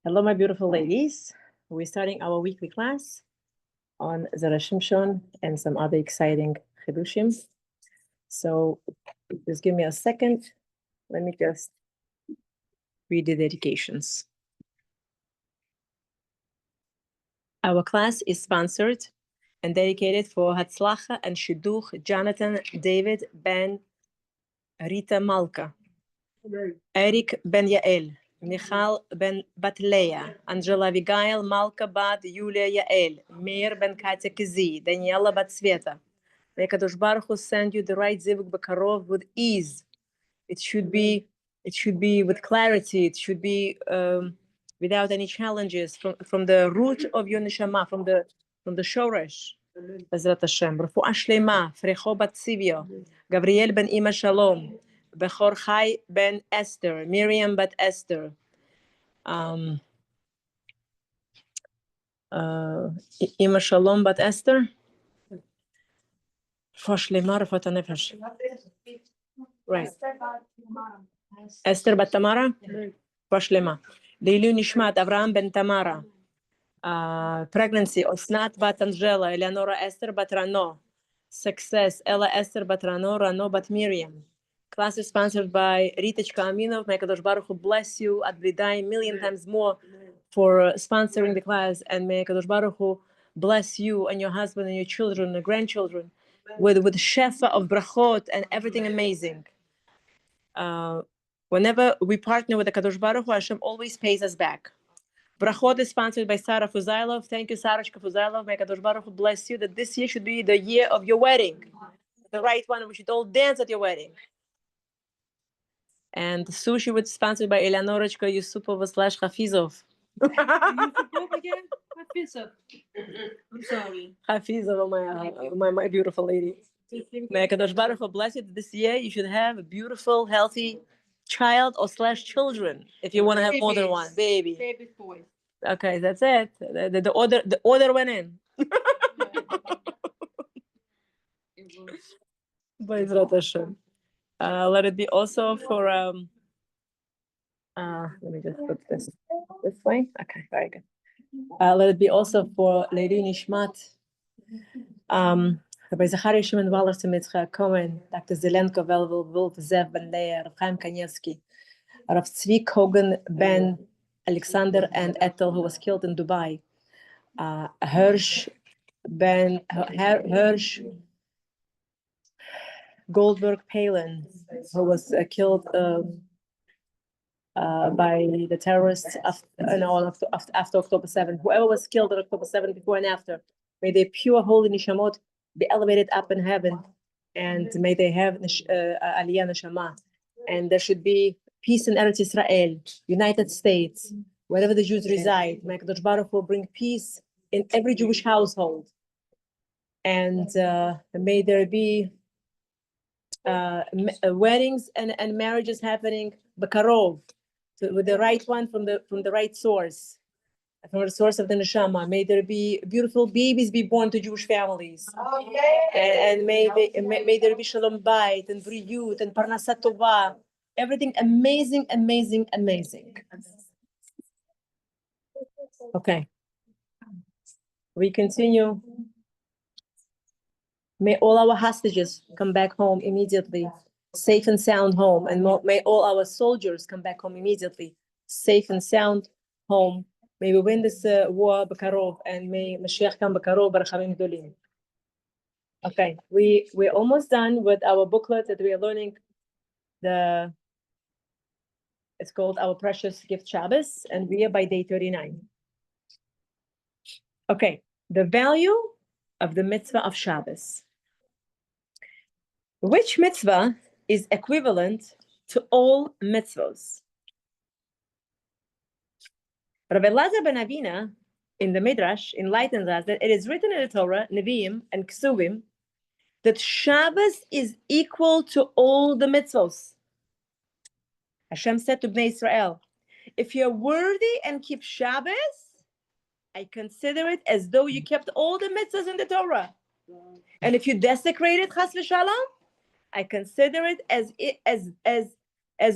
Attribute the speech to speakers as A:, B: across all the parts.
A: Hello, my beautiful ladies. We're starting our weekly class on Zera Shimshon and some other exciting chidushim. So just give me a second. Let me just read the dedications. Our class is sponsored and dedicated for Hatzlacha and Shidduch Jonathan David Ben Rita Malka, Eric Ben Yael, Michal Ben Batleya, Angela Abigail Malka Bat Yulia Yael, Meir Ben Katya Kizi, Daniela Bat Sveta. May Kadosh Baruch Hu send you the right zivug b'karov with ease. It should be with clarity. It should be without any challenges from the root of your neshama, from the shoresh. Bezrat Hashem. Refuah shlema, Frecho Bat Sivio, Gabriel Ben Ima Shalom, Bechor Chai Ben Esther, Miriam Bat Esther, Ima Shalom Bat Esther, Refuah shlema, Refuat HaNefesh. Right. Esther Bat Tamara, Refuah shlema. Leilu Nishmat Avraham Ben Tamara. Pregnancy, Osnat Bat Angela, Eleonora Esther Bat Rano. Success, Ella Esther Bat Rano, Rano Bat Miriam. Class is sponsored by Ritachka Aminov. May Kadosh Baruch Hu bless you at B'dai million times more for sponsoring the class. And may Kadosh Baruch Hu bless you and your husband and your children and grandchildren with shefa of brachot and everything amazing. Whenever we partner with the Kadosh Baruch Hu, Hashem always pays us back. Brachot is sponsored by Sarah Fuzailov. Thank you, Sarachka Fuzailov. May Kadosh Baruch Hu bless you that this year should be the year of your wedding. The right one. We should all dance at your wedding. And the sushi was sponsored by Eleanorachka Yusupova / Hafizov.
B: Yusupov again? Hafizov. I'm sorry.
A: Hafizov, my beautiful lady. May Kadosh Baruch Hu bless you that this year you should have a beautiful, healthy child or / children if you want to have more than one baby.
B: Baby boys.
A: Okay, that's it. The order went in. B'ezrat Hashem. Let it be also for let me just put this way. Okay, very good. Let it be also for Lady Nishmat. Rabbi Zachariah Shimon Waller Semitzcha Cohen, Dr. Zelenko Wolf Zev Ben Leah, Rav Chaim Kanievsky, Rav Tzvi Kogan Ben Alexander and Ethel, who was killed in Dubai. Hirsch Goldberg Palin, who was killed by the terrorists after October 7th. Whoever was killed on October 7th, before and after, may their pure holy nishamot be elevated up in heaven, and may they have aliyah neshama. And there should be peace in Eretz Israel, United States, wherever the Jews reside. May Kadosh Baruch Hu bring peace in every Jewish household. And may there be weddings and marriages happening b'karov, with the right one from the right source, from the source of the neshama. May there be beautiful babies be born to Jewish families, and may there be shalom bayit and briyut and parnasat tova, everything amazing. Okay, we continue. May all our hostages come back home immediately, safe and sound home. And may all our soldiers come back home immediately, safe and sound home. May we win this war b'karov, and may Mashiach come b'karov b'rachamim gdolim. Okay, we're almost done with our booklet that we are learning. It's called Our Precious Gift Shabbos, and we are by day 39. Okay, the value of the mitzvah of Shabbos. Which mitzvah is equivalent to all mitzvahs? Rabbi Elazar ben Avina in the Midrash enlightens us that it is written in the Torah, Nevi'im and Ksuvim, that Shabbos is equal to all the mitzvahs. Hashem said to Bnei Israel, if you're worthy and keep Shabbos, I consider it as though you kept all the mitzvahs in the Torah. And if you desecrate it, chas v'shalom, I consider it as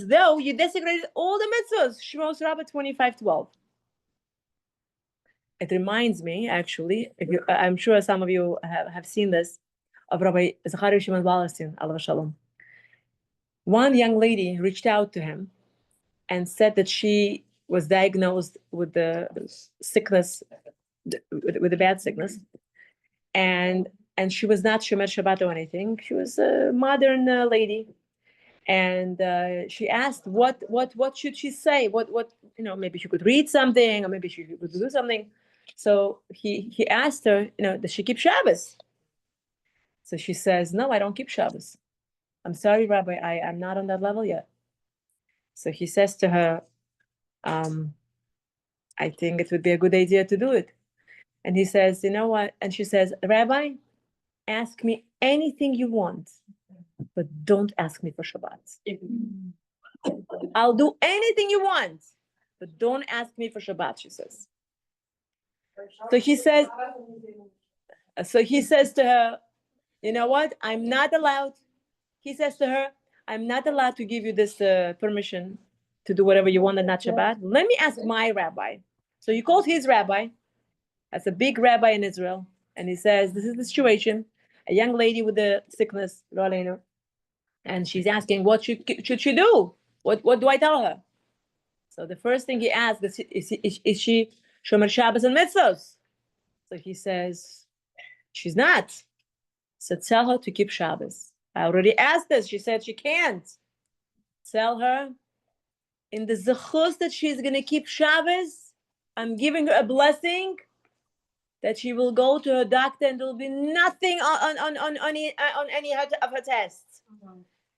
A: though you desecrated all the mitzvahs. Shmos Rabbah 25:12. It reminds me, actually, I'm sure some of you have seen this, of Rabbi Zera Shimshon alav shalom. One young lady reached out to him and said that she was diagnosed with the sickness, with a bad sickness, and she was not Shomer Shabbat or anything. She was a modern lady, and she asked what should she say? What maybe she could read something, or maybe she could do something. So he asked her, does she keep Shabbos? So she says, no, I don't keep Shabbos. I'm sorry, Rabbi, I'm not on that level yet. So he says to her, I think it would be a good idea to do it. And he says, you know what? And she says, Rabbi, ask me anything you want, but don't ask me for Shabbat. I'll do anything you want, but don't ask me for Shabbat, she says. So he says to her, you know what? I'm not allowed. He says to her, I'm not allowed to give you this permission to do whatever you want on not Shabbat. Let me ask my rabbi. So he calls his rabbi. That's a big rabbi in Israel. And he says, this is the situation. A young lady with a sickness, and she's asking, what should she do? What do I tell her? So the first thing he asks is she Shomer Shabbos and Mitzvos? So he says, she's not. So tell her to keep Shabbos. I already asked this. She said she can't. Tell her, in the zechus that she's going to keep Shabbos, I'm giving her a blessing that she will go to her doctor and there will be nothing on any of her tests.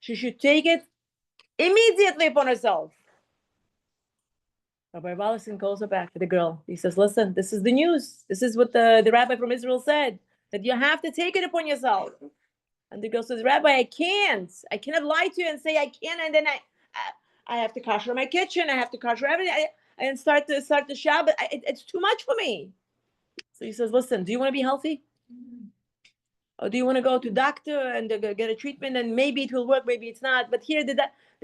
A: She should take it immediately upon herself. Rabbi Wallerstein calls her back to the girl. He says, listen, this is the news. This is what the rabbi from Israel said, that you have to take it upon yourself. And the girl says, Rabbi, I can't. I cannot lie to you and say I can, and then I have to kosher my kitchen. I have to kosher everything. And start the Shabbat. It's too much for me. So he says, listen, do you want to be healthy? Or do you want to go to doctor and get a treatment and maybe it will work, maybe it's not. But here the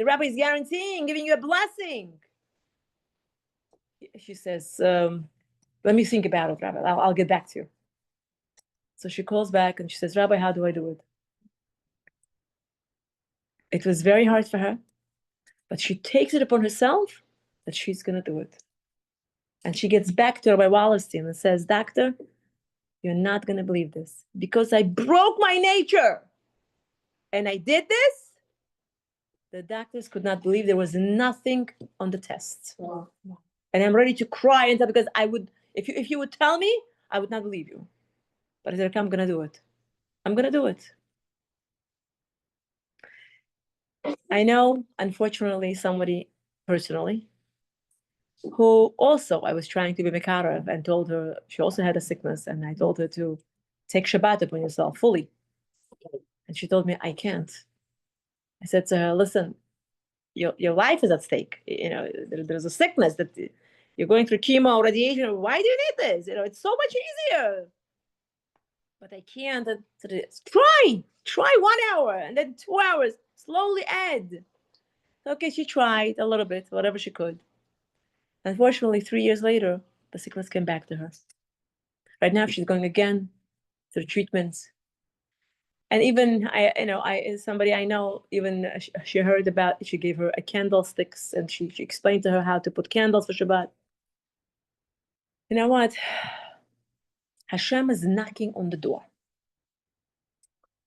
A: rabbi is guaranteeing, giving you a blessing. She says, let me think about it, Rabbi. I'll get back to you. So she calls back and she says, Rabbi, how do I do it? It was very hard for her, but she takes it upon herself that she's going to do it. And she gets back to Rabbi Wallerstein and says, Doctor, you're not going to believe this. Because I broke my nature and I did this, the doctors could not believe there was nothing on the test. Wow. And I'm ready to cry and because I would, if you would tell me, I would not believe you. But I said, okay, I'm going to do it. I'm going to do it. I know, unfortunately, somebody personally who also I was trying to be Mekarev and told her she also had a sickness, and I told her to take Shabbat upon yourself fully. And she told me, I can't. I said to her, listen, your life is at stake. There's a sickness that you're going through chemo, radiation. Why do you need this? It's so much easier. But I can't. Try 1 hour and then 2 hours. Slowly add. Okay, she tried a little bit, whatever she could. Unfortunately, 3 years later, the sickness came back to her. Right now, she's going again through treatments. And even somebody I know, even she heard about. She gave her a candlesticks, and she explained to her how to put candles for Shabbat. You know what? Hashem is knocking on the door.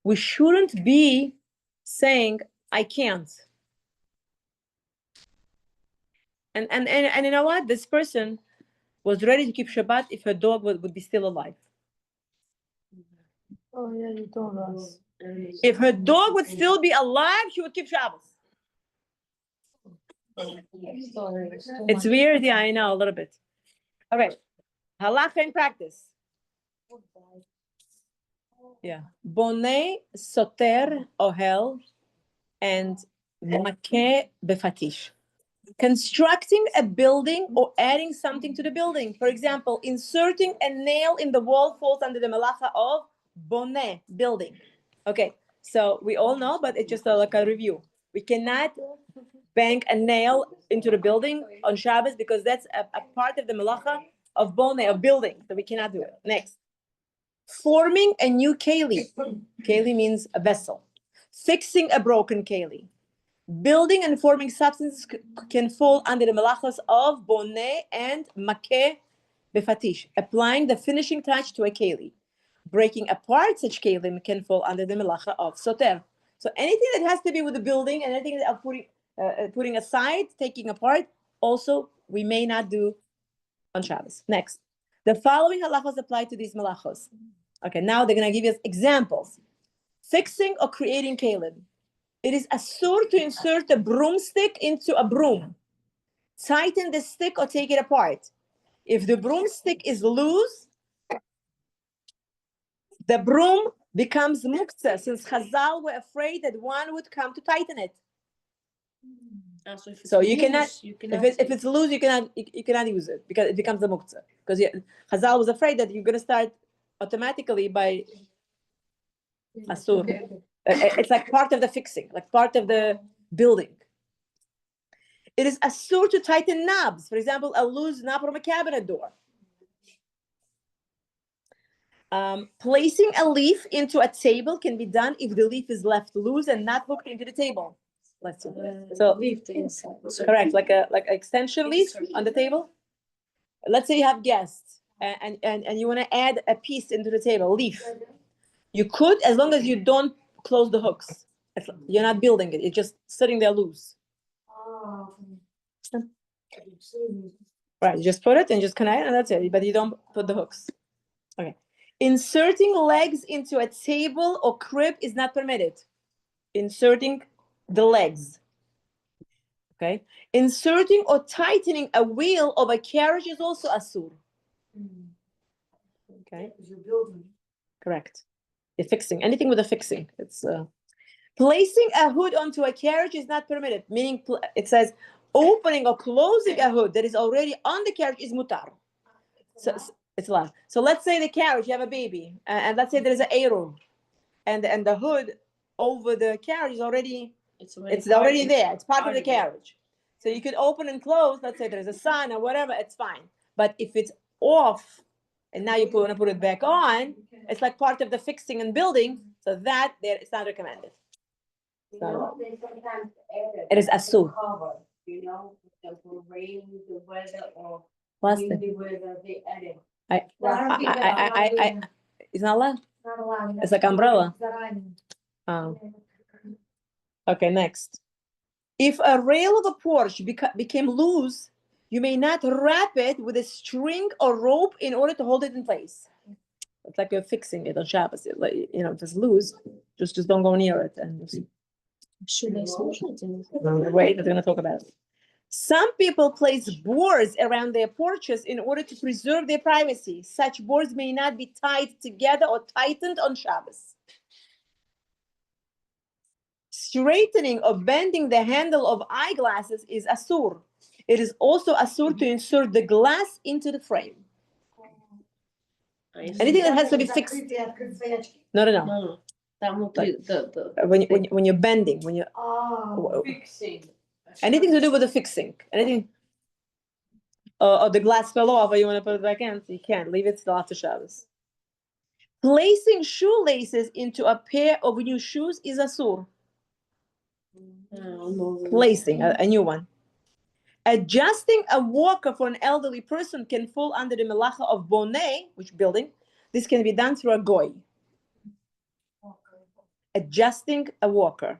A: We shouldn't be saying, I can't. And you know what? This person was ready to keep Shabbat if her dog would be still alive.
B: Oh, yeah, you told us.
A: If her dog would still be alive, she would keep Shabbos. It's weird, yeah, I know, a little bit. All right. Halacha in practice. Yeah. Boneh soter ohel and makeh befatish. Constructing a building or adding something to the building. For example, inserting a nail in the wall falls under the malacha of boneh, building. Okay, so we all know, but it's just like a review. We cannot bang a nail into the building on Shabbos because that's a part of the malacha of bone, of building, so we cannot do it. Next. Forming a new keli. Keli means a vessel. Fixing a broken keli. Building and forming substances can fall under the melachos of boneh and makeh befatish, applying the finishing touch to a keli. Breaking apart such kelim can fall under the melacha of soter. So anything that has to be with the building and anything that putting aside, taking apart, also we may not do on Shabbos. Next. The following halachos apply to these melachos. Okay, now they're going to give us examples. Fixing or creating kelim. It is asur to insert a broomstick into a broom. Tighten the stick or take it apart. If the broomstick is loose, the broom becomes muktzah, since Chazal were afraid that one would come to tighten it. So you cannot, if it's loose, you cannot use it because it becomes a muktzah. Because Chazal was afraid that you're going to start automatically by asur. It's like part of the fixing, like part of the building. It is asur to tighten knobs. For example, a loose knob from a cabinet door. Placing a leaf into a table can be done if the leaf is left loose and not hooked into the table. Let's see. So correct, like an extension leaf on the table. Let's say you have guests and you want to add a piece into the table, leaf. You could, as long as you don't close the hooks. You're not building it. It's just sitting there loose. Right, you just put it and just connect, and that's it. But you don't put the hooks. Okay. Inserting legs into a table or crib is not permitted. Inserting the legs. Okay. Inserting or tightening a wheel of a carriage is also asur. Okay. Correct. You're fixing anything with a fixing. It's placing a hood onto a carriage is not permitted. Meaning, it says opening or closing a hood that is already on the carriage is mutar. So it's allowed. So let's say the carriage, you have a baby, and let's say there's an aeroom, and the hood over the carriage is already already there. It's part of the carriage. So you could open and close. Let's say there's a sign or whatever. It's fine. But if it's off, and now you want to put it back on, it's like part of the fixing and building. So that there, it's not recommended. So, it is asur.
B: You know, the rain, the weather, or
A: windy
B: weather, they add it.
A: It's not allowed.
B: Not allowed.
A: It's like umbrella. Oh. Okay, next. If a rail of a porch became loose, you may not wrap it with a string or rope in order to hold it in place. It's like you're fixing it on Shabbos. Like, you know, if it's loose, just don't go near it. And wait, we're going to talk about it. Some people place boards around their porches in order to preserve their privacy. Such boards may not be tied together or tightened on Shabbos. Straightening or bending the handle of eyeglasses is asur. It is also asur to insert the glass into the frame. Anything that has to be fixed. No. When you're bending, when you're
B: Fixing.
A: anything to do with the fixing, anything. Or the glass fell off, or you want to put it back in, so you can't leave it till after Shabbos. Placing shoelaces into a pair of new shoes is asur. Placing a new one. Adjusting a walker for an elderly person can fall under the melacha of boneh, which building. This can be done through a goy. Adjusting a walker.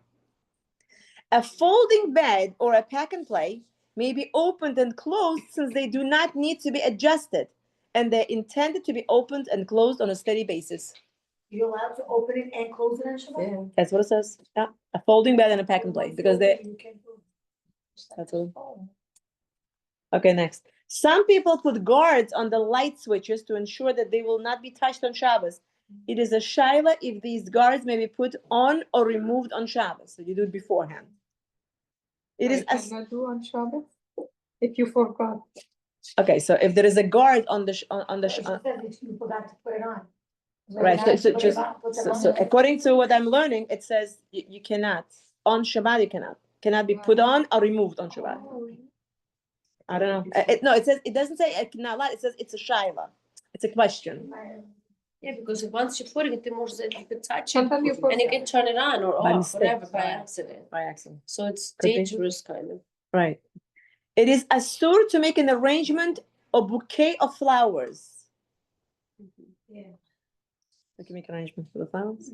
A: A folding bed or a pack and play may be opened and closed since they do not need to be adjusted, and they're intended to be opened and closed on a steady basis.
B: You're allowed to open it and close it on Shabbat?
A: Yeah, that's what it says. Yeah, a folding bed and a pack and play because they. That's all. Okay, next. Some people put guards on the light switches to ensure that they will not be touched on Shabbos. It is a shaila if these guards may be put on or removed on Shabbos. So you do it beforehand. It is
C: cannot do on Shabbos if you forgot.
A: Okay, so if there is a guard on the
B: You forgot to put it on.
A: right, so according to what I'm learning, it says you cannot on Shabbat. You cannot be put on or removed on Shabbat. I don't know. It says, it doesn't say Knalat, it says it's a Shaila. It's a question.
B: Yeah, because once you put it, you can touch it
C: Sometimes you put
B: and you can turn it on or
A: By
B: off,
A: mistake.
B: whatever, by accident.
A: By accident.
B: So it's
A: Could be.
B: dangerous, kind of.
A: Right. It is asur to make an arrangement, a bouquet of flowers.
B: Yeah.
A: We can make an arrangement for the flowers.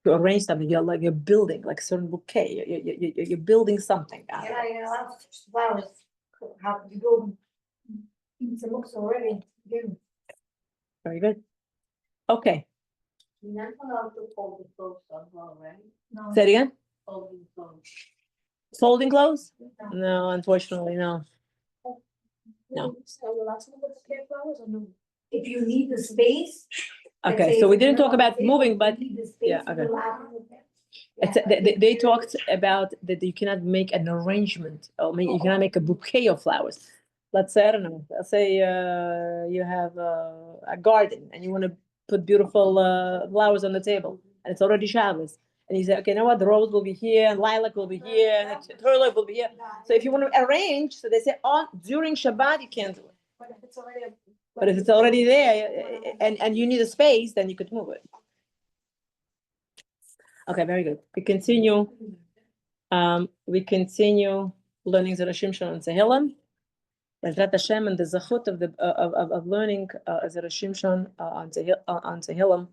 A: To arrange something, you're building like a certain bouquet. You're building something.
B: Flowers. How you go? It looks already.
A: Very good. Okay.
B: You're not allowed to fold the clothes as well, right? No.
A: Say it again.
B: Folding clothes.
A: Folding clothes? No, unfortunately, no. No.
B: If you need the space.
A: Okay, so we didn't talk about moving, but yeah, okay. They talked about that you cannot make an arrangement, or you cannot make a bouquet of flowers. Let's say, I don't know, let's say you have a garden and you want to put beautiful flowers on the table, and it's already Shabbos. And you say, okay, you know what, the rose will be here, and lilac will be here, and turtle will be here. So if you want to arrange, so they say, during Shabbat, you can't do it. But if it's already there and you need a space, then you could move it. Okay, very good. We continue learning Zera Shimshon and Tehillim. Bezrat Hashem, and the zachut of learning Zera Shimshon on Tehillim.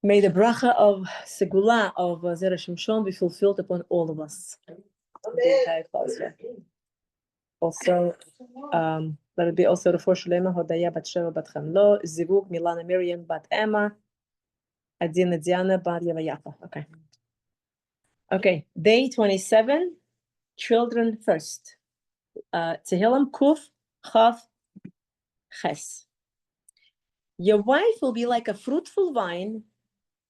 A: May the bracha of Segula of Zera Shimshon be fulfilled upon all of us. Also, let it be also Refuah Shlema, Hodaya bat Sheva bat Chamlo, Zivug, Milana Miriam bat Emma, Adina Diana bat Yavayafa. Okay. Okay, day 27, children first. Tehillim Kuf Chav Ches. Your wife will be like a fruitful vine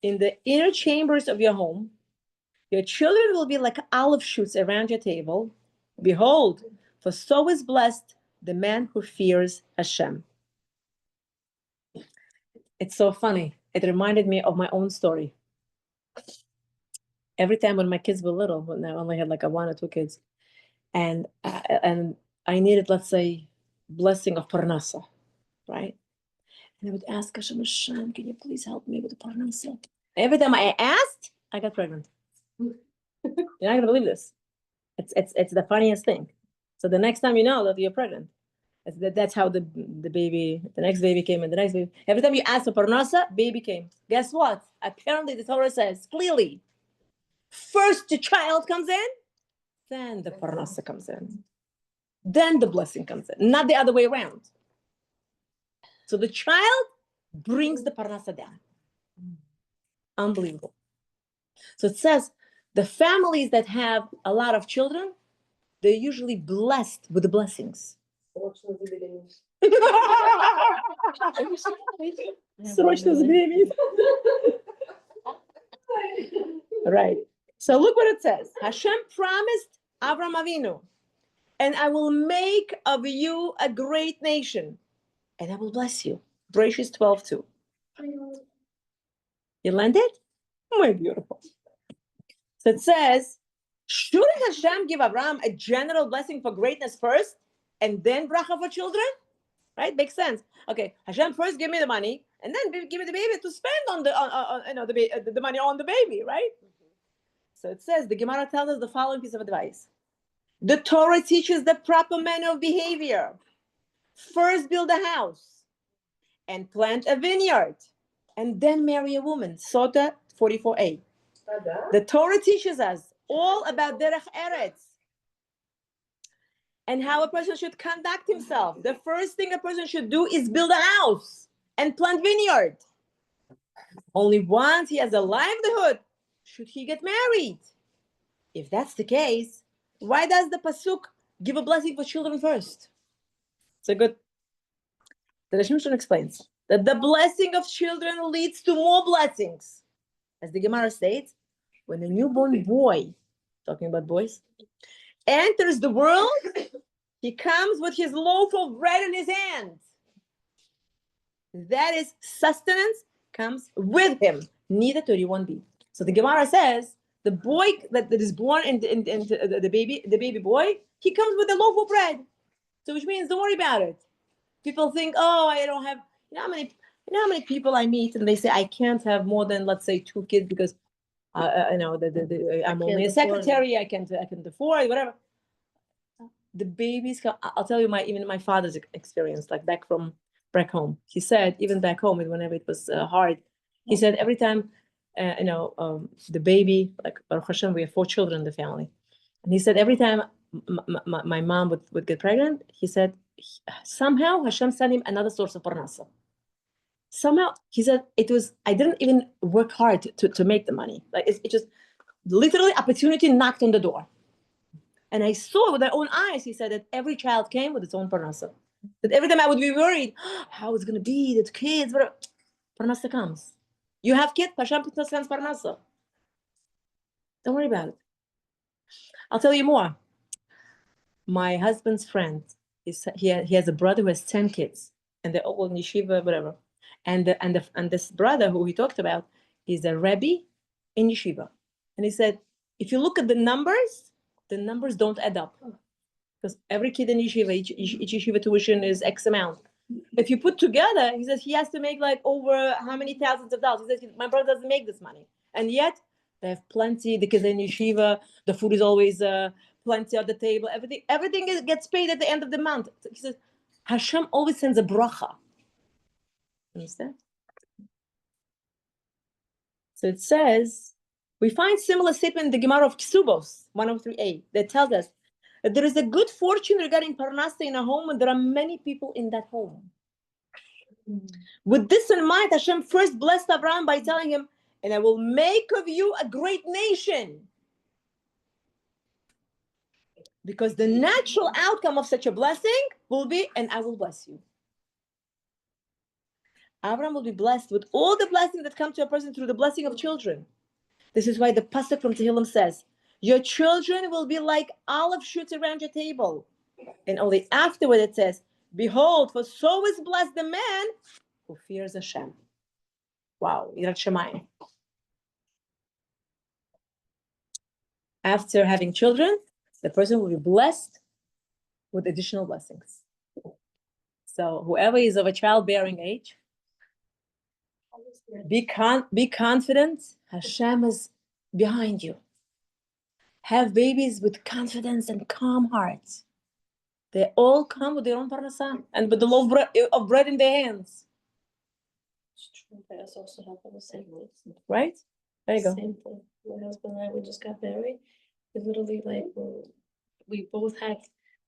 A: in the inner chambers of your home. Your children will be like olive shoots around your table. Behold, for so is blessed the man who fears Hashem. It's so funny. It reminded me of my own story. Every time when my kids were little, when I only had like one or two kids, and I needed, let's say, blessing of parnasa, right? And I would ask Hashem, can you please help me with the parnasa? Every time I asked, I got pregnant. You're not gonna believe this. It's the funniest thing. So the next time you know that you're pregnant, that's how the next baby came, and the next baby. Every time you ask for parnasa, baby came. Guess what? Apparently the Torah says clearly, first the child comes in, then the parnasa comes in, then the blessing comes in, not the other way around. So the child brings the parnasa down. Unbelievable. So it says the families that have a lot of children, they're usually blessed with the blessings. Right. So look what it says. Hashem promised Avram Avinu, and I will make of you a great nation, and I will bless you. Bereshit 12:2. You landed? Muy beautiful. So it says, shouldn't Hashem give Abraham a general blessing for greatness first, and then bracha for children? Right? Makes sense. Okay, Hashem first give me the money, and then give me the baby to spend on the money on the baby, right? So it says, the Gemara tells us the following piece of advice. The Torah teaches the proper manner of behavior. First build a house and plant a vineyard, and then marry a woman. Sota 44a. The Torah teaches us all about derech eretz and how a person should conduct himself. The first thing a person should do is build a house and plant vineyard. Only once he has a livelihood should he get married. If that's the case, why does the pasuk give a blessing for children first? So good. The Shimshon explains that the blessing of children leads to more blessings. As the Gemara states, when a newborn boy, talking about boys, enters the world, he comes with his loaf of bread in his hand. That is, sustenance comes with him, neither 31b. So the Gemara says, The boy that is born in the baby boy, he comes with a loaf of bread. So which means don't worry about it. People think, oh, I don't have, how many people I meet and they say I can't have more than, let's say, 2 kids because I'm only a secretary, I can't afford whatever. The babies come, I'll tell you even my father's experience, like back home. He said, even back home, whenever it was hard, he said every time, the baby, like Baruch Hashem, we have 4 children in the family. And he said every time my mom would get pregnant, he said, somehow Hashem sent him another source of parnasa. Somehow, he said, I didn't even work hard to make the money. Like it just, literally opportunity knocked on the door. And I saw with my own eyes, he said, that every child came with its own parnasa. That every time I would be worried, how it's going to be, the kids, whatever. Parnasa comes. You have kids, Hashem sends parnasa. Don't worry about it. I'll tell you more. My husband's friend, he has a brother who has 10 kids, and they're all in yeshiva, whatever. And this brother who he talked about is a Rebbe in yeshiva. And he said, if you look at the numbers don't add up. Because every kid in yeshiva, each yeshiva tuition is X amount. If you put together, he says he has to make like over how many thousands of dollars. He says, my brother doesn't make this money. And yet, they have plenty, the kids in yeshiva, the food is always plenty at the table, everything gets paid at the end of the month. He says, Hashem always sends a bracha. Understand? So it says, we find similar statement in the Gemara of Ksubos, 103a, that tells us that there is a good fortune regarding Parnasa in a home, and there are many people in that home. With this in mind, Hashem first blessed Abraham by telling him, and I will make of you a great nation. Because the natural outcome of such a blessing will be, and I will bless you. Abraham will be blessed with all the blessings that come to a person through the blessing of children. This is why the pasuk from Tehillim says, your children will be like olive shoots around your table. And only afterward it says, behold, for so is blessed the man who fears Hashem. Wow, Yirat Shamayim. After having children, the person will be blessed with additional blessings. So whoever is of a childbearing age, be confident, Hashem is behind you. Have babies with confidence and calm hearts. They all come with their own parnasa and with the loaf of bread in their hands.
B: Parents also have the same thing.
A: Right? There you go.
B: Same thing. My husband and I, we just got married. We literally we both had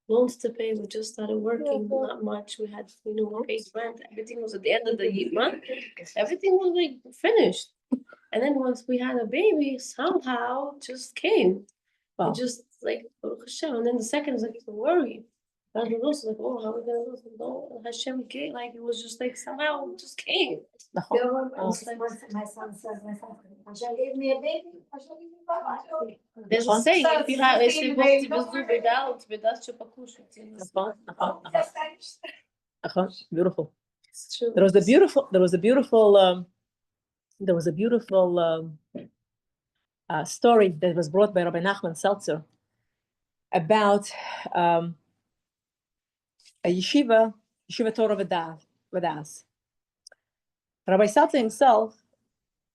B: loans to pay. We just started working, not much. We paid rent. Everything was at the end of the month. Everything was like finished. And then once we had a baby, somehow just came.
A: Wow.
B: It just like Baruch Hashem. And then the second is like worried. I was also like, oh, how are we gonna lose? No, Hashem came. Like it was just like somehow it just came.
C: My son says, Hashem gave me a baby. Hashem gave me Baba.
B: There's a saying, if you have
A: Beautiful.
B: It's true.
A: There was a beautiful story that was brought by Rabbi Nachman Seltzer about a yeshiva Torah Vadas. Rabbi Seltzer himself,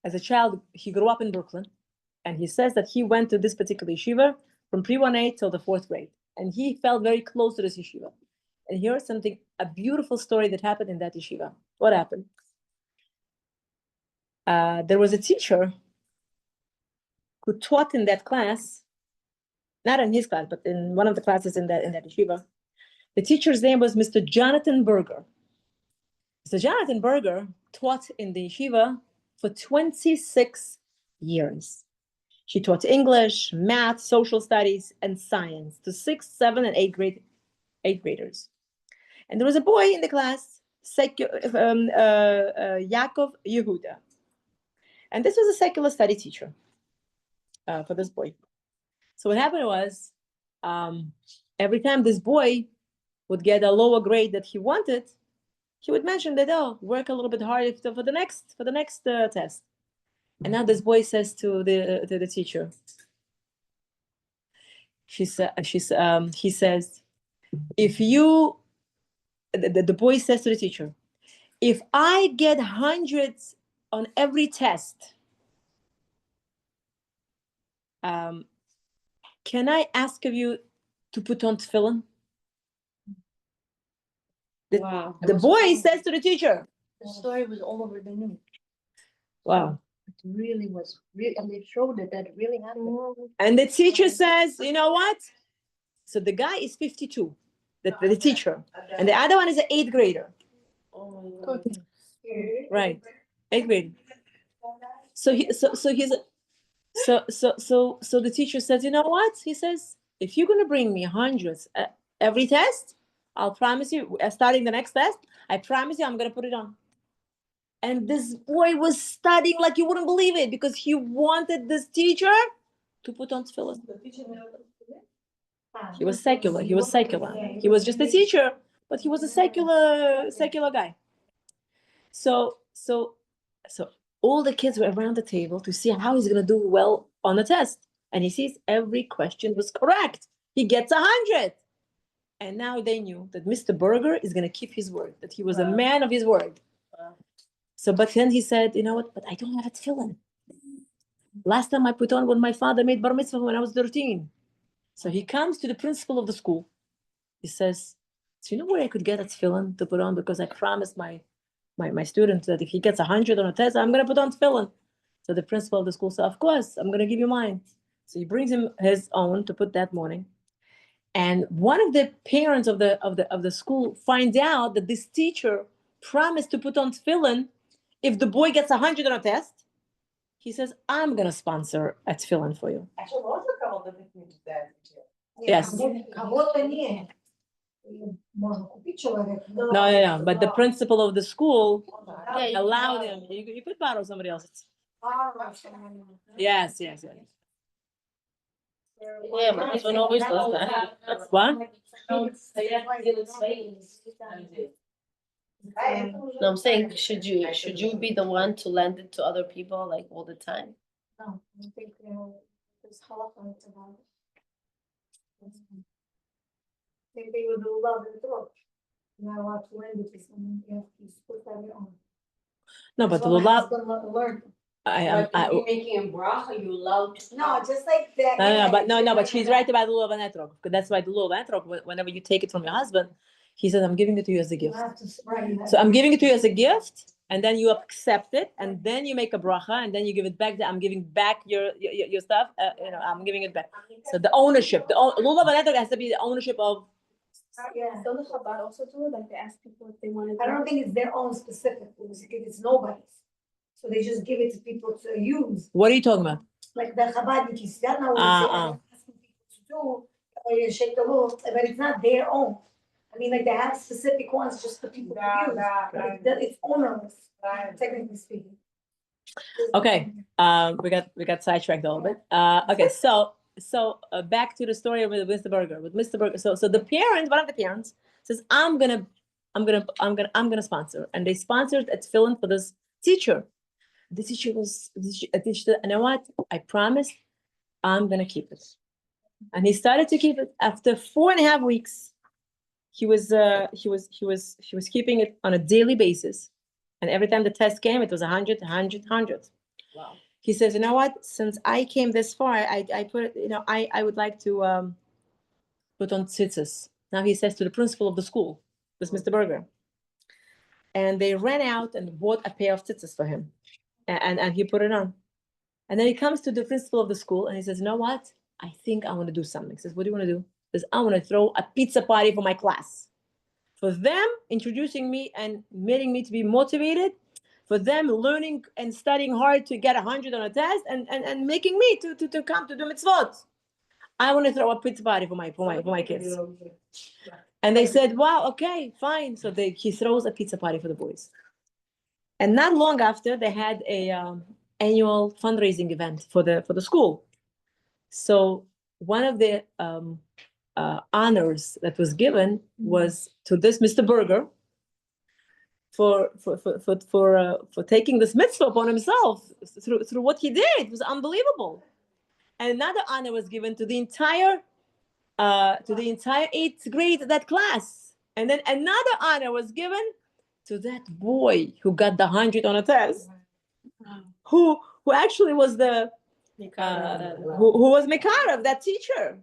A: as a child, he grew up in Brooklyn, and he says that he went to this particular yeshiva from pre-1A till the 4th grade, and he felt very close to this yeshiva. And here's a beautiful story that happened in that yeshiva. What happened? There was a teacher who taught in that class, not in his class, but in one of the classes in that yeshiva. The teacher's name was Mr. Jonathan Berger. Mr. Jonathan Berger taught in the yeshiva for 26 years. She taught English, math, social studies, and science to 6th, 7th, and 8th graders. And there was a boy in the class, Yaakov Yehuda. And this was a secular study teacher for this boy. So what happened was, every time this boy would get a lower grade that he wanted, he would mention that, work a little bit harder for the next test. And now this boy says to the teacher, he says, if you, the boy says to the teacher, if I get hundreds on every test, can I ask of you to put on tefillin?
B: Wow.
A: The boy says to the teacher.
C: The story was all over the news.
A: Wow.
C: It really was, and they showed it that it really happened.
A: And the teacher says, you know what? So the guy is 52, the teacher. And the other one is an 8th grader.
B: Oh,
A: Right. 8th grader. So the teacher says, you know what? He says, if you're gonna bring me hundreds every test, I'll promise you, starting the next test, I promise you I'm gonna put it on. And this boy was studying like you wouldn't believe it, because he wanted this teacher to put on tefillin. He was secular. He was just a teacher, but he was a secular guy. So all the kids were around the table to see how he's gonna do well on the test. And he sees every question was correct. He gets 100. And now they knew that Mr. Berger is gonna keep his word, that he was a man of his word. So, but then he said, you know what? But I don't have a tefillin. Last time I put on when my father made bar mitzvah when I was 13. So he comes to the principal of the school. He says, do you know where I could get a tefillin to put on? Because I promised my student that if he gets 100 on a test, I'm going to put on tefillin. So the principal of the school said, of course, I'm going to give you mine. So he brings him his own to put that morning. And one of the parents of the school finds out that this teacher promised to put on tefillin if the boy gets 100 on a test. He says, I'm going to sponsor a tefillin for you. Yes. No. But the principal of the school allowed him. You could borrow somebody else's. Yes.
B: yeah, my husband always does that.
A: What?
B: No, I'm saying, should you be the one to lend it to other people like all the time?
C: No, I think there's halacha about it. Same thing with the love and throat. You're not allowed to lend it to someone, you have to split that your own.
A: No, but
C: That's
A: the
C: what my
A: lulav.
C: husband learned.
D: You're making a bracha, you allowed to.
C: No, just like that.
A: But she's right about the lulav and etrog. That's why the lulav and etrog, whenever you take it from your husband, he says, I'm giving it to you as a
C: You
A: gift.
C: have to, right.
A: So I'm giving it to you as a gift, and then you accept it, and then you make a bracha, and then you give it back. I'm giving back your stuff. I'm giving it back. So the ownership, lulav and etrog has to be the ownership of.
C: Yeah.
B: Don't the chabad also do, like they ask people if they want to?
C: I don't think it's their own specific, it's nobody's. So they just give it to people to use,
A: What are you talking about?
C: like the Chabadnikis, that's not what they're asking people to do, or you shake the roof, but it's not their own. I mean, like they have specific ones just for people to use, but it's ownerless, technically speaking.
A: Okay, we got sidetracked a little bit. Okay, so back to the story with Mr. Berger. So the parents, one of the parents says, I'm gonna sponsor, and they sponsored a tefillin for this teacher. The teacher said, you know what? I promised I'm gonna keep it, and he started to keep it. After 4.5 weeks, he was keeping it on a daily basis, and every time the test came, it was 100.
B: Wow.
A: He says, you know what? Since I came this far, I put it. I would like to put on tzitzis. Now he says to the principal of the school, this Mr. Berger, and they ran out and bought a pair of tzitzis for him. And he put it on. And then he comes to the principal of the school and he says, you know what? I think I want to do something. He says, what do you want to do? He says, I want to throw a pizza party for my class. For them, introducing me and making me to be motivated. For them, learning and studying hard to get 100 on a test and making me to come to do mitzvot. I want to throw a pizza party for my kids. And they said, wow, okay, fine. So he throws a pizza party for the boys. And not long after, they had a annual fundraising event for the school. So one of the honors that was given was to this Mr. Berger. for taking this mitzvah upon himself through what he did. It was unbelievable. And another honor was given to the entire 8th grade, that class. And then another honor was given to that boy who got the 100 on a test, who actually was the who was Mekarav, that teacher.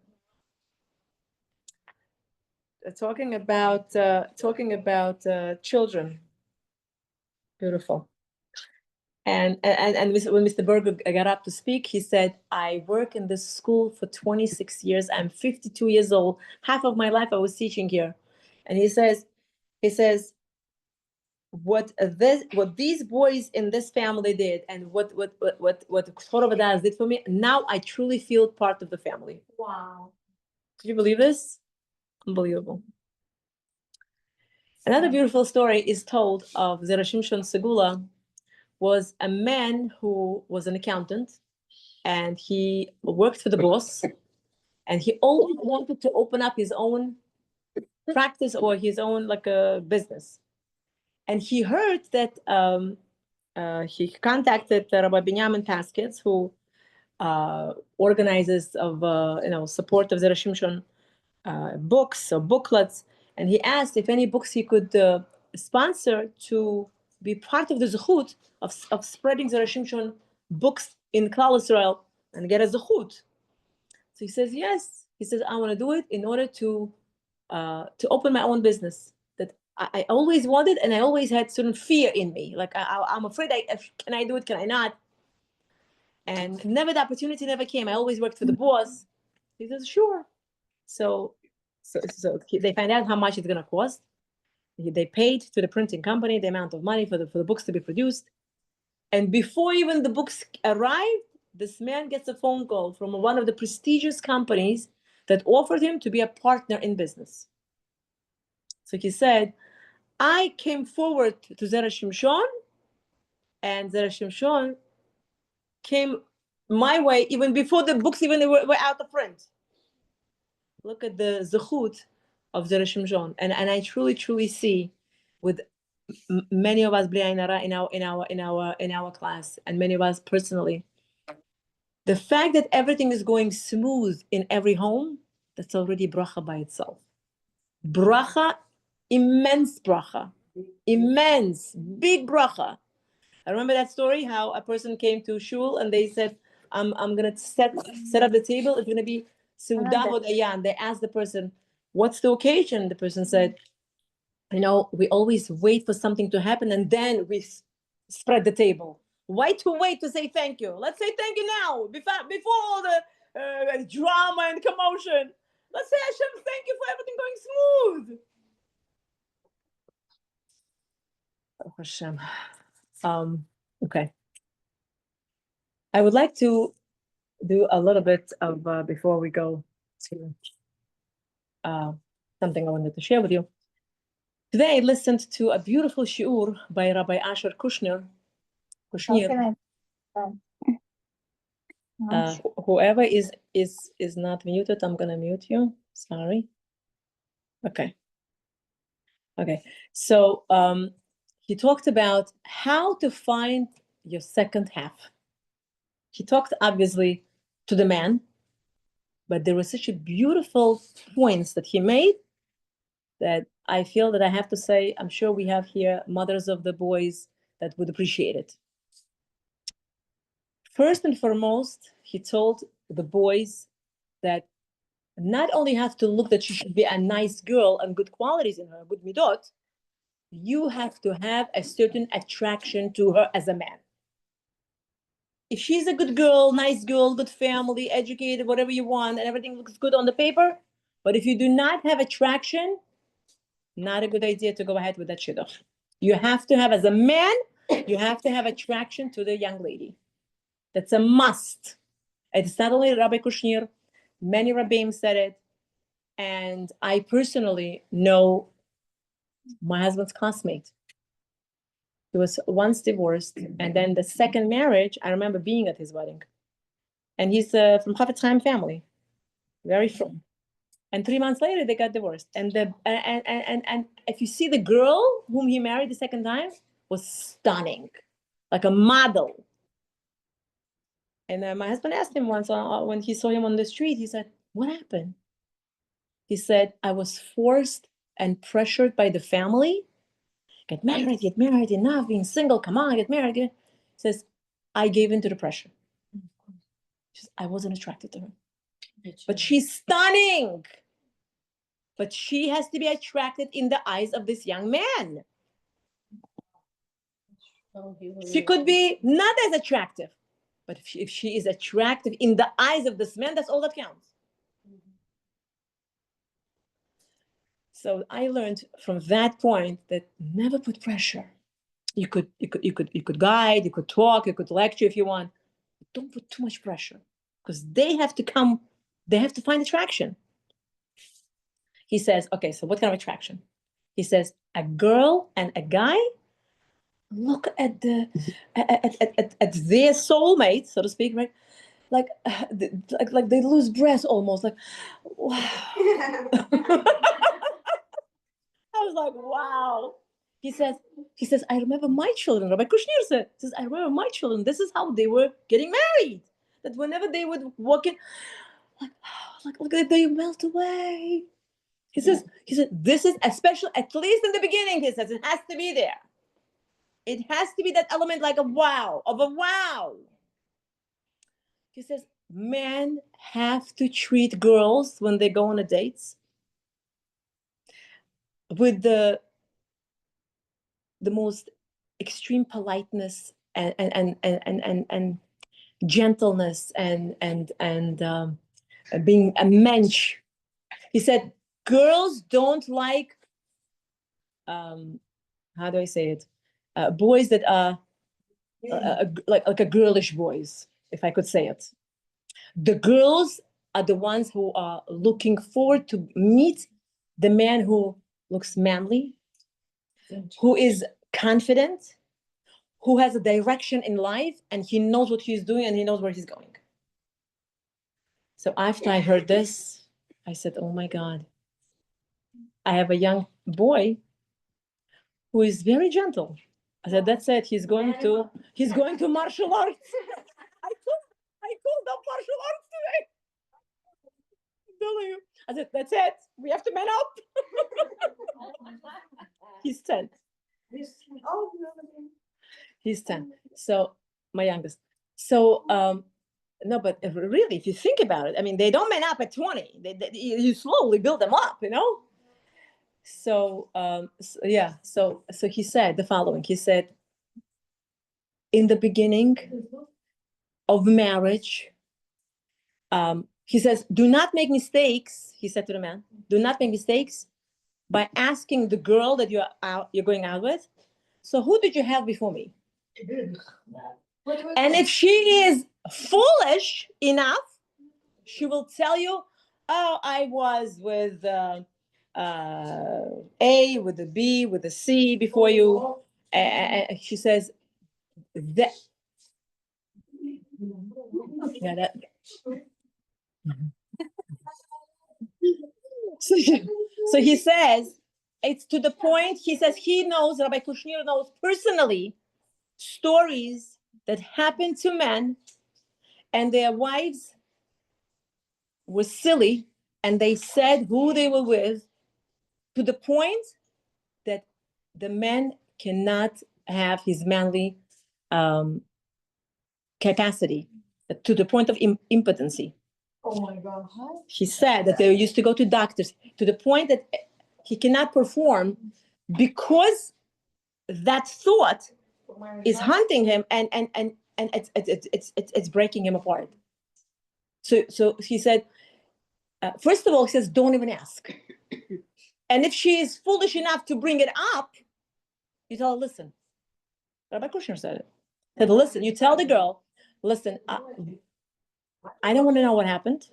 A: Talking about children. Beautiful. And when Mr. Berger got up to speak, he said, I work in this school for 26 years. I'm 52 years old. Half of my life I was teaching here. And he says, what these boys in this family did, and what Choravadas did for me, now I truly feel part of the family.
C: Wow.
A: Can you believe this? Unbelievable. Another beautiful story is told of Zera Shimshon Segula. Was a man who was an accountant, and he worked for the boss, and he always wanted to open up his own practice or his own like a business. And he heard that he contacted Rabbi Binyamin Paskets, who organizes of support of Zera Shimshon books or booklets, and he asked if any books he could sponsor to be part of the zechut of spreading Zera Shimshon books in Klal Israel and get a zechut. So he says yes. He says I want to do it in order to open my own business that I always wanted, and I always had certain fear in me, like I'm afraid. Can I do it? Can I not? And never the opportunity never came. I always worked for the boss. He says sure. So they find out how much it's going to cost. They paid to the printing company the amount of money for the books to be produced. And before even the books arrived, this man gets a phone call from one of the prestigious companies that offered him to be a partner in business. So he said, I came forward to Zera Shimshon, and Zera Shimshon came my way even before the books even were out of print. Look at the zechut of Zera Shimshon, and I truly see with many of us in our class, and many of us personally, the fact that everything is going smooth in every home, that's already bracha by itself. Bracha, immense bracha, immense, big bracha. I remember that story, how a person came to shul and they said, I'm gonna set up the table. It's gonna be Seudah Hodayan. They asked the person, what's the occasion? The person said, we always wait for something to happen and then we spread the table. Why to wait to say thank you? Let's say thank you now, before all the drama and commotion. Let's say Hashem, thank you for everything going smooth. Oh, Hashem. Okay. I would like to do a little bit of, before we go to something I wanted to share with you. Today I listened to a beautiful shiur by Rabbi Asher Kushner. Whoever is not muted, I'm gonna mute you. Sorry. Okay. So he talked about how to find your second half. He talked obviously to the man, but there were such a beautiful points that he made that I feel that I have to say, I'm sure we have here mothers of the boys that would appreciate it. First and foremost, he told the boys that not only have to look that she should be a nice girl and good qualities in her, good midot, you have to have a certain attraction to her as a man. If she's a good girl, nice girl, good family, educated, whatever you want, and everything looks good on the paper, but if you do not have attraction, not a good idea to go ahead with that shidduch. You have to have, as a man, you have to have attraction to the young lady. That's a must. It's not only Rabbi Kushner, many Rabbeim said it, and I personally know my husband's classmate. He was once divorced, and then the second marriage, I remember being at his wedding. And he's from Chafetz Chaim family, very from. And 3 months later, they got divorced. And if you see the girl whom he married the second time was stunning, like a model. And my husband asked him once when he saw him on the street, he said, "What happened?" He said, "I was forced and pressured by the family. Get married, enough, being single, come on, get married." He says, "I gave in to the pressure." She says, "I wasn't attracted to her. But she's stunning. But she has to be attracted in the eyes of this young man. She could be not as attractive, but if she is attractive in the eyes of this man, that's all that counts." So I learned from that point that never put pressure. You could guide, you could talk, you could lecture if you want. But don't put too much pressure, because they have to find attraction. He says, okay, so what kind of attraction? He says, a girl and a guy look at their soulmate, so to speak, right? Like they lose breath almost, like, wow. I was like, wow. He says, I remember my children. Rabbi Kushner says, I remember my children. This is how they were getting married. That whenever they would walk in, like they melt away. He said, this is especially, at least in the beginning, he says, it has to be there. It has to be that element like of a wow. He says, men have to treat girls when they go on a dates with the most extreme politeness and gentleness and being a mensch. He said, girls don't like, how do I say it? Boys that are like a girlish boys, if I could say it. The girls are the ones who are looking forward to meet the man who looks manly, who is confident, who has a direction in life, and he knows what he's doing and he knows where he's going. So after I heard this, I said, oh my God, I have a young boy who is very gentle. I said, that's it. He's going to martial arts. I called up martial arts today. I'm telling you. I said, that's it. We have to man up. He's 10. He's 10. So my youngest. So no, but really, if you think about it, I mean, they don't man up at 20. You slowly build them up, you know. So yeah. So he said the following. He said, in the beginning of marriage, he says, do not make mistakes. He said to the man, do not make mistakes by asking the girl that you're going out with, so who did you have before me? And if she is foolish enough, she will tell you, oh, I was with A, with the B, with the C before you. She says that. Yeah, that. So he says, it's to the point, he says he knows, Rabbi Kushner knows personally, stories that happen to men and their wives were silly and they said who they were with, to the point that the man cannot have his manly capacity, to the point of impotency.
C: Oh my God.
A: He said that they used to go to doctors to the point that he cannot perform because that thought is haunting him and it's breaking him apart. So he said, first of all, he says, don't even ask. And if she is foolish enough to bring it up, you tell her, listen. Rabbi Kushner said it. He said, listen, you tell the girl, listen, I don't want to know what happened.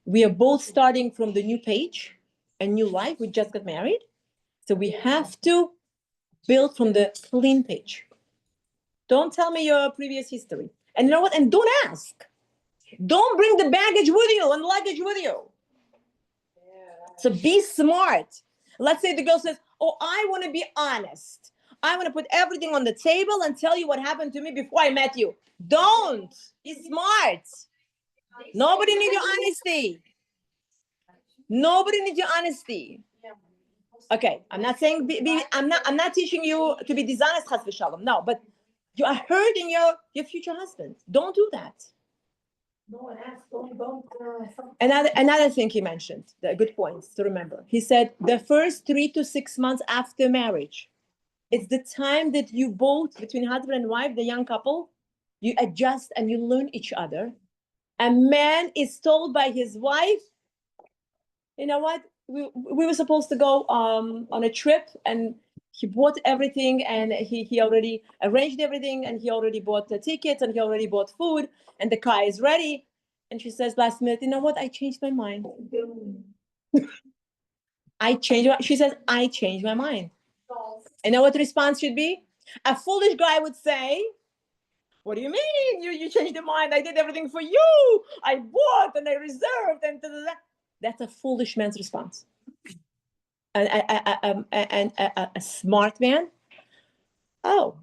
A: We are both starting from the new page, a new life. We just got married. So we have to build from the clean page. Don't tell me your previous history. And you know what? And don't ask. Don't bring the baggage with you and luggage with you. So be smart. Let's say the girl says, oh, I want to be honest. I want to put everything on the table and tell you what happened to me before I met you. Don't. Be smart. Nobody needs your honesty. Nobody needs your honesty. Okay, I'm not saying I'm not teaching you to be dishonest, chas v'shalom. No, but you are hurting your future husband. Don't do that. Another thing he mentioned, the good points to remember. He said the first 3 to 6 months after marriage, it's the time that you both, between husband and wife, the young couple, you adjust and you learn each other. A man is told by his wife, you know what? We were supposed to go on a trip, and he bought everything, and he already arranged everything, and he already bought the tickets, and he already bought food, and the car is ready. And she says last minute, you know what? I changed my mind. She says, I changed my mind. And know what the response should be? A foolish guy would say, what do you mean? You changed your mind. I did everything for you. I bought and I reserved and da, da, da. That's a foolish man's response. And a smart man, oh,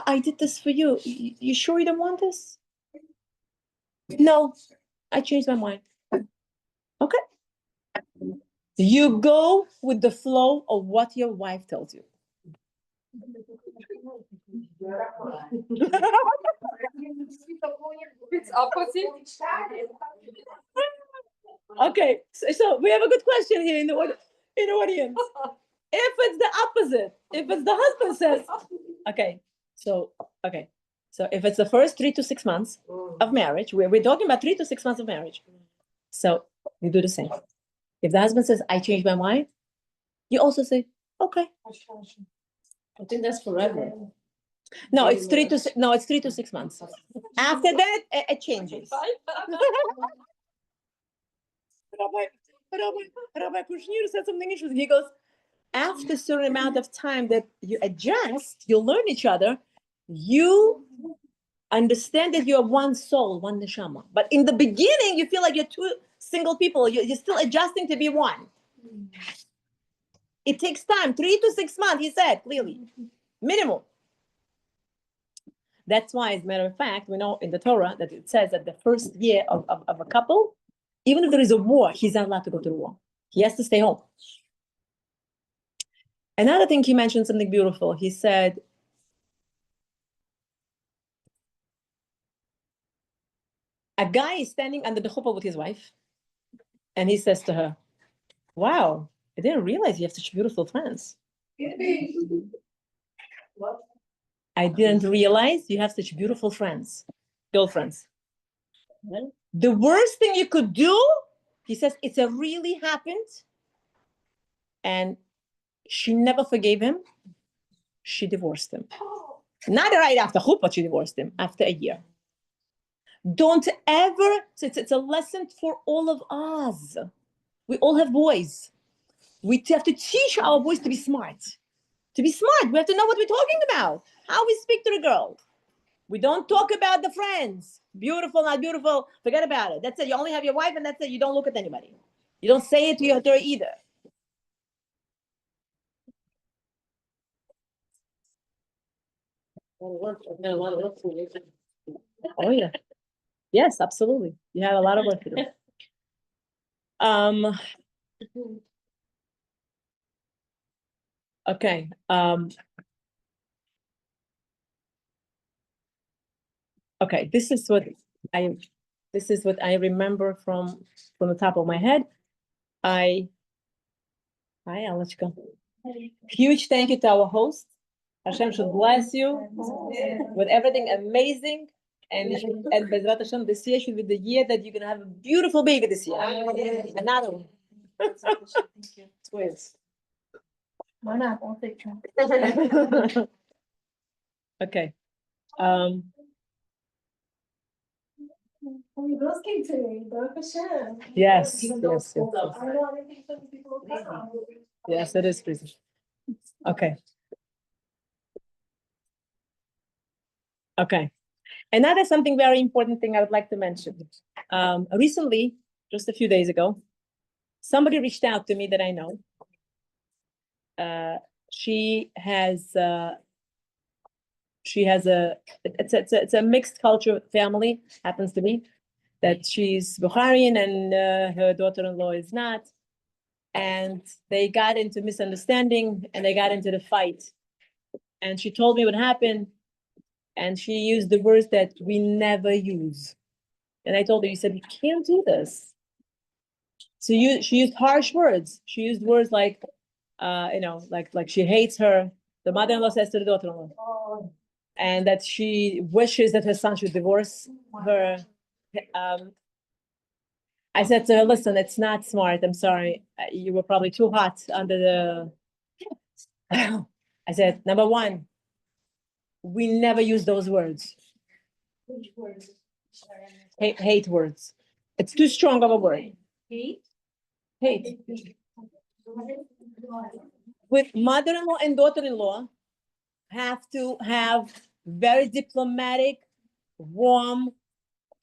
A: I did this for you. You sure you don't want this? No, I changed my mind. Okay. You go with the flow of what your wife tells you.
E: It's opposite.
A: Okay, so we have a good question here in the audience. If it's the opposite, if it's the husband says, so if it's the first 3 to 6 months of marriage, we're talking about 3 to 6 months of marriage. So you do the same. If the husband says, I changed my mind, you also say, okay.
B: I think that's forever.
A: No, it's 3 to 6 months. After that, it changes. Rabbi Kushner said something interesting. He goes, after a certain amount of time that you adjust, you learn each other, you understand that you're one soul, one neshama. But in the beginning, you feel like you're two single people. You're still adjusting to be one. It takes time, 3 to 6 months, he said, clearly, minimum. That's why, as a matter of fact, we know in the Torah that it says that the first year of a couple, even if there is a war, he's not allowed to go to the war. He has to stay home. Another thing, he mentioned something beautiful. He said, a guy is standing under the chuppah with his wife, and he says to her, wow, I didn't realize you have such beautiful friends.
C: What?
A: I didn't realize you have such beautiful friends, girlfriends. The worst thing you could do, he says, it's a really happened, and she never forgave him. She divorced him. Not right after chuppah, she divorced him after a year. Don't ever, it's a lesson for all of us. We all have boys. We have to teach our boys to be smart. To be smart, we have to know what we're talking about. How we speak to the girl. We don't talk about the friends. Beautiful, not beautiful. Forget about it. That's it. You only have your wife, and that's it. You don't look at anybody. You don't say it to her either. Oh yeah. Yes, absolutely. You have a lot of work to do. Okay. Okay. This is what I remember from the top of my head. I'll let you go. Huge thank you to our host. Hashem should bless you with everything amazing. And Bezrat Hashem, this year should be the year that you're going to have a beautiful baby this year. Another one.
B: Thank you.
A: Twins.
C: Why not? I'll take turn.
A: Okay.
C: Girls came today, Baruch Hashem.
A: Yes.
C: Even though
A: Yes.
C: I don't know anything from people.
A: Yes, it is busy. Okay. Okay. And that is something very important thing I would like to mention. Recently, just a few days ago, somebody reached out to me that I know. She has it's a mixed culture family, happens to be, that she's Bukharian and her daughter-in-law is not. And they got into misunderstanding and they got into the fight. And she told me what happened. And she used the words that we never use. And I told her, you said, you can't do this. So she used harsh words. She used words like, like she hates her. The mother-in-law says to the daughter-in-law. And that she wishes that her son should divorce her. I said to her, listen, it's not smart. I'm sorry. You were probably too hot under the... I said, number one, we never use those words.
C: Which words?
A: Hate words. It's too strong of a word.
C: Hate?
A: Hate. With mother-in-law and daughter-in-law, have to have very diplomatic, warm,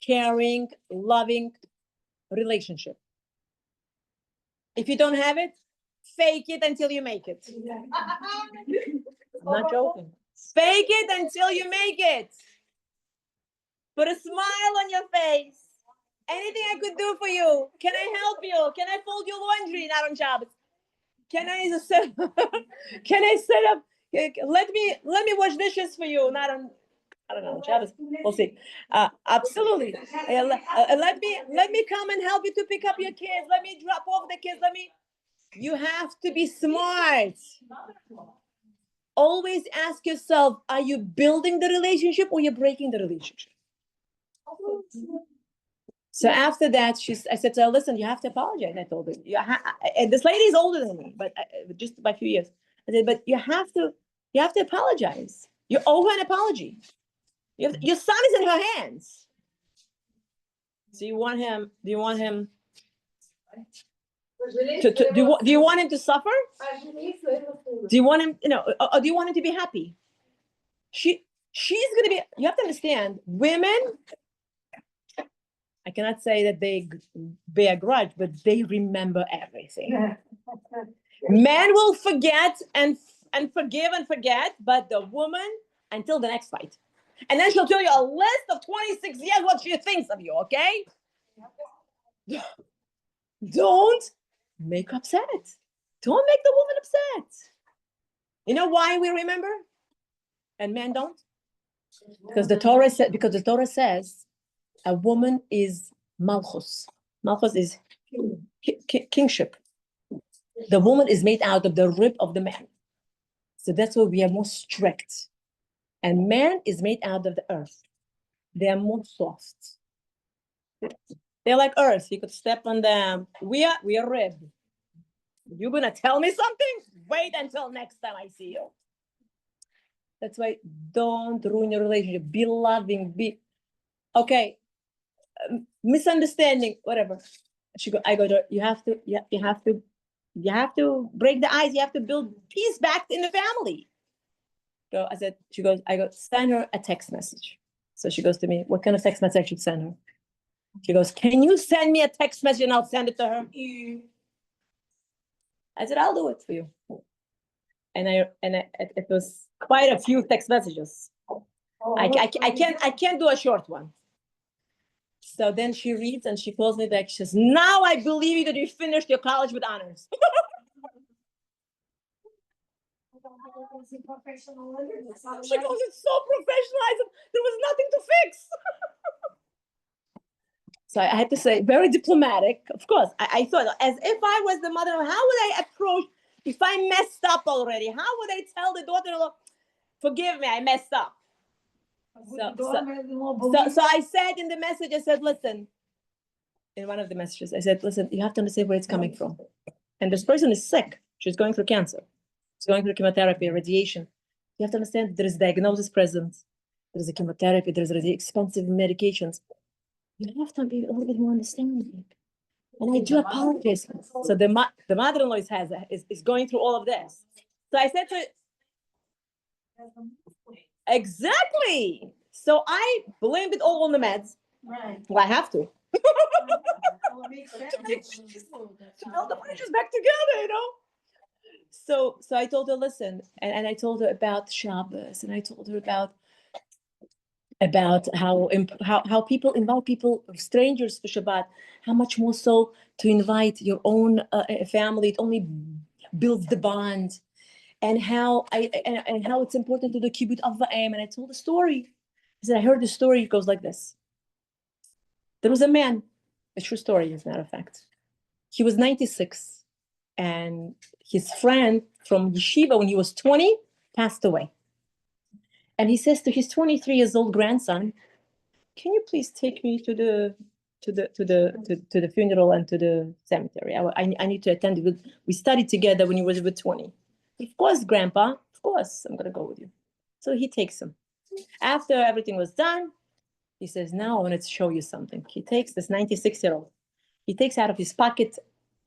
A: caring, loving relationship. If you don't have it, fake it until you make it. I'm not joking. Fake it until you make it. Put a smile on your face. Anything I could do for you? Can I help you? Can I fold your laundry? Not on Shabbos. Can I set? Can I set up? Let me wash dishes for you. Not on. I don't know. Shabbos. We'll see. Absolutely. Let me come and help you to pick up your kids. Let me drop off the kids. You have to be smart. Always ask yourself, are you building the relationship or you're breaking the relationship? So after that, I said to her, listen, you have to apologize. I told her, and this lady is older than me, but just by a few years. I said, but you have to apologize. You owe her an apology. Your son is in her hands. So do you want him do you want him to suffer? Do you want him, or do you want him to be happy? She's gonna be, you have to understand, women, I cannot say that they bear a grudge, but they remember everything. Men will forget and forgive and forget, but the woman, until the next fight. And then she'll tell you a list of 26 years what she thinks of you, okay? Don't make her upset. Don't make the woman upset. You know why we remember? And men don't? Because the Torah says a woman is malchus. Malchus is kingship. The woman is made out of the rib of the man. So that's why we are more strict. And man is made out of the earth. They are more soft. They're like earth. You could step on them. We are rib. You're gonna tell me something? Wait until next time I see you. That's why don't ruin your relationship. Be loving. Okay. Misunderstanding, whatever. I go to her, you have to break the ice. You have to build peace back in the family. I go, send her a text message. So she goes to me, what kind of text message I should send her? She goes, can you send me a text message and I'll send it to her? I said, I'll do it for you. And it was quite a few text messages. I can't do a short one. So then she reads and she calls me back. She says, now I believe you that you finished your college with honors. She goes, it's so professional. There was nothing to fix. So I had to say, very diplomatic. Of course, I thought, as if I was the mother, how would I approach, if I messed up already, how would I tell the daughter-in-law, forgive me, I messed up. So I said in the message, I said, listen, in one of the messages, I said, listen, you have to understand where it's coming from. And this person is sick. She's going through cancer. She's going through chemotherapy, radiation. You have to understand there is diagnosis present. There is a chemotherapy. There is expensive medications. You have to be a little bit more understanding. And I do apologize. So the mother-in-law is going through all of this. So I said to her, exactly. So I blamed it all on the meds.
C: Right.
A: Well, I have to.
C: Well, it makes sense.
A: To build the bridges back together. So I told her, listen, and I told her about Shabbos, and I told her about how people invite people, strangers for Shabbat, how much more so to invite your own family. It only builds the bond, and how how it's important to do kibbut av va'em. And I told the story. I said, I heard the story. It goes like this. There was a man, a true story, as a matter of fact. He was 96, and his friend from yeshiva, when he was 20, passed away. And he says to his 23 years old grandson, can you please take me to the funeral and to the cemetery? I need to attend it. We studied together when he was with 20. Of course, Grandpa, of course, I'm going to go with you. So he takes him. After everything was done, he says, now I want to show you something. He takes this 96-year-old. He takes out of his pocket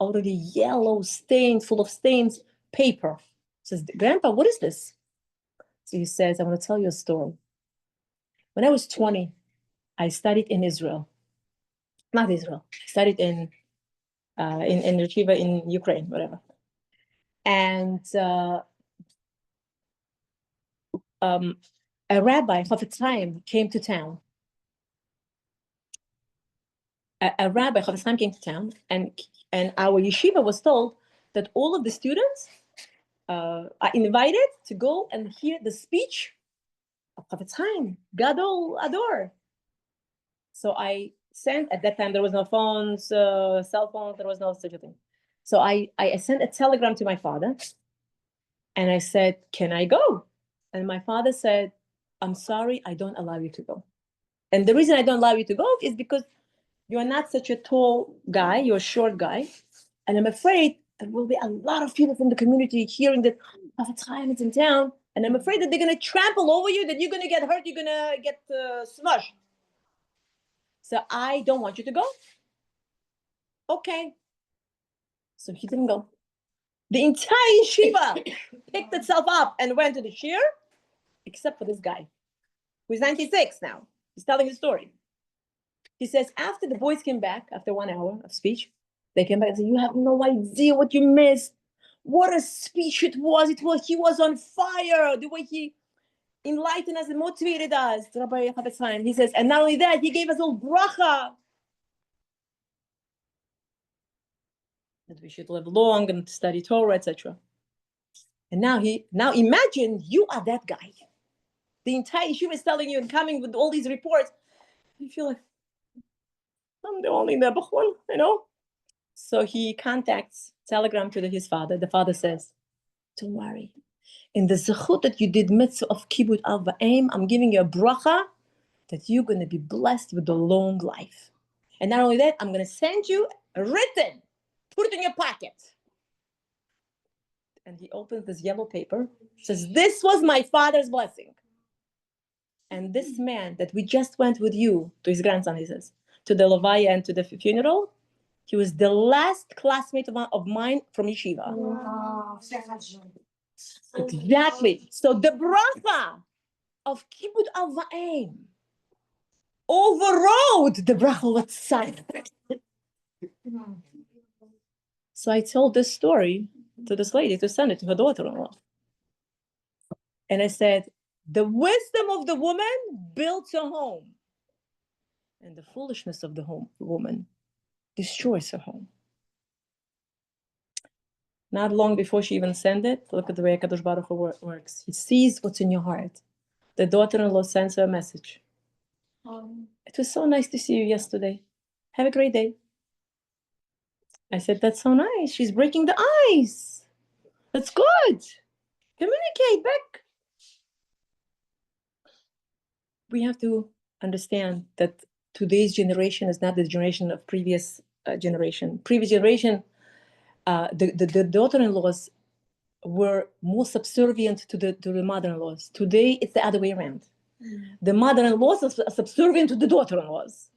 A: already yellow stained, full of stains, paper. He says, Grandpa, what is this? So he says, I want to tell you a story. When I was 20, I studied in Israel. Not Israel. I studied in Yeshiva in Ukraine, whatever. And a rabbi, Chafetz Chaim, came to town. A rabbi, Chafetz Chaim, came to town, and our yeshiva was told that all of the students are invited to go and hear the speech of Chafetz Chaim, Gadol Ador. So I sent, at that time there was no phones, cell phones, there was no such a thing. So I sent a telegram to my father, and I said, can I go? And my father said, I'm sorry, I don't allow you to go. And the reason I don't allow you to go is because you are not such a tall guy, you're a short guy. And I'm afraid there will be a lot of people from the community hearing that Chafetz Chaim is in town. And I'm afraid that they're going to trample over you, that you're going to get hurt, you're going to get smushed. So I don't want you to go. Okay. So he didn't go. The entire yeshiva picked itself up and went to the shir, except for this guy, who's 96 now. He's telling the story. He says, after the boys came back, after 1 hour of speech, they came back and said, you have no idea what you missed. What a speech it was. He was on fire. The way he enlightened us and motivated us. Rabbi Chafetz Chaim. He says, and not only that, he gave us all bracha. That we should live long and study Torah, etc. And now imagine you are that guy. The entire yeshiva is telling you and coming with all these reports. You feel like, I'm the only nebuch one, So he contacts, telegram to his father. The father says, don't worry. In the zechut that you did mitzvah of kibbut av va'em, I'm giving you a bracha that you're going to be blessed with a long life. And not only that, I'm going to send you a written. Put it in your pocket. And he opens this yellow paper, says, this was my father's blessing. And this man that we just went with you, to his grandson, he says, to the levaya and to the funeral, he was the last classmate of mine from yeshiva.
C: Wow.
A: Exactly. So the bracha of kibbut av va'em overrode the bracha of tzaddik. So I told this story to this lady to send it to her daughter-in-law. And I said, the wisdom of the woman builds a home. And the foolishness of the woman destroys her home. Not long before she even sent it, look at the way HaKadosh Baruch Hu works. He sees what's in your heart. The daughter-in-law sends her a message. It was so nice to see you yesterday. Have a great day. I said, that's so nice. She's breaking the ice. That's good. Communicate back. We have to understand that today's generation is not the generation of previous generation. Previous generation, the daughter-in-laws were more subservient to the mother-in-laws. Today, it's the other way around. The mother-in-laws are subservient to the daughter-in-laws.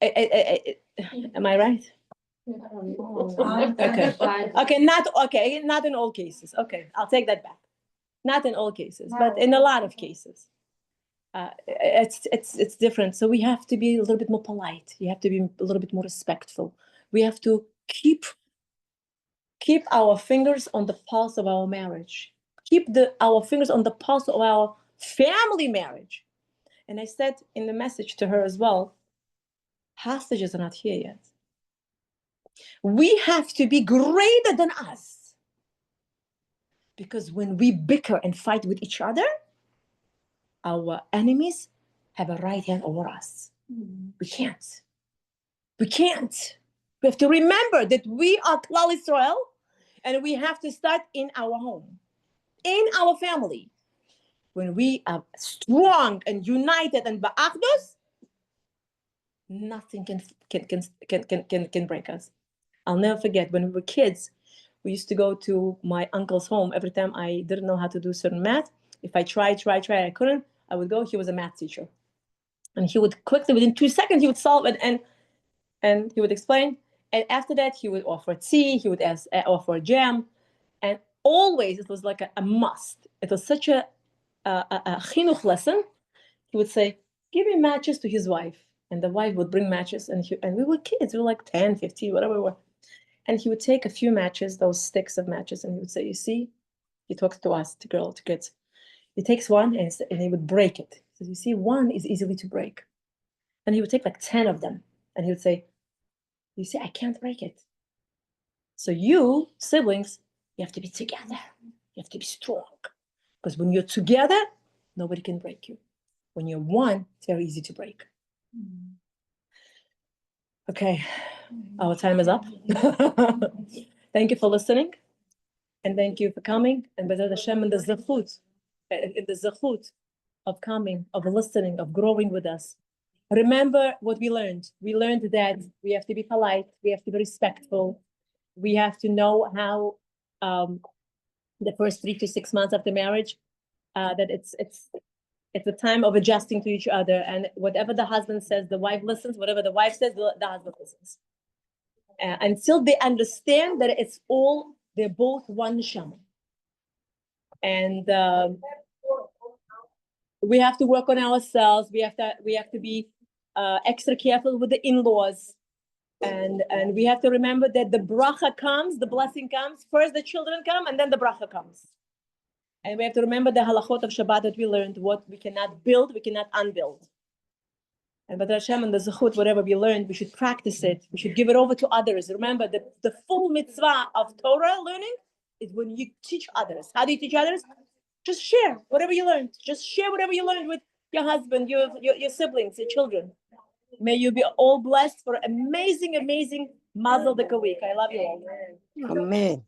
A: Am I right? Okay, not in all cases. Okay, I'll take that back. Not in all cases, but in a lot of cases. it's different. So we have to be a little bit more polite. You have to be a little bit more respectful. We have to keep our fingers on the pulse of our marriage. Keep our fingers on the pulse of our family marriage. And I said in the message to her as well, hostages are not here yet. We have to be greater than us. Because when we bicker and fight with each other, our enemies have a right hand over us. We can't. We can't. We have to remember that we are Klal Israel, and we have to start in our home, in our family. When we are strong and united and ba'achdus, nothing can break us. I'll never forget when we were kids, we used to go to my uncle's home. Every time I didn't know how to do certain math, if I tried, I couldn't, I would go. He was a math teacher. And he would quickly, within 2 seconds, he would solve it and he would explain. And after that, he would offer tea, he would offer jam. And always it was like a must. It was such a chinuch lesson. He would say, give me matches to his wife. And the wife would bring matches. And we were kids, we were like 10, 15, whatever we were. And he would take a few matches, those sticks of matches, and he would say, you see, he talks to us, to kids. He takes one and he would break it. He says, you see, one is easily to break. And he would take like 10 of them. And he would say, you see, I can't break it. So you, siblings, you have to be together. You have to be strong. Because when you're together, nobody can break you. When you're one, it's very easy to break. Okay, our time is up. Thank you for listening. And thank you for coming. And B'ezrat Hashem, in the zechut of coming, of listening, of growing with us. Remember what we learned. We learned that we have to be polite, we have to be respectful, we have to know how the first 3 to 6 months after marriage, that it's a time of adjusting to each other. And whatever the husband says, the wife listens. Whatever the wife says, the husband listens. Until they understand that they're both one neshama. And we have to work on ourselves. We have to be extra careful with the in-laws. And we have to remember that the bracha comes, the blessing comes. First the children come, and then the bracha comes. And we have to remember the halachot of Shabbat that we learned, what we cannot build, we cannot unbuild. And B'ezrat Hashem and the zechut, whatever we learned, we should practice it. We should give it over to others. Remember, the full mitzvah of Torah learning is when you teach others. How do you teach others? Just share whatever you learned. Just share whatever you learned with your husband, your siblings, your children. May you be all blessed for amazing, amazing Mazel Deka week. I love you all.
E: Amen.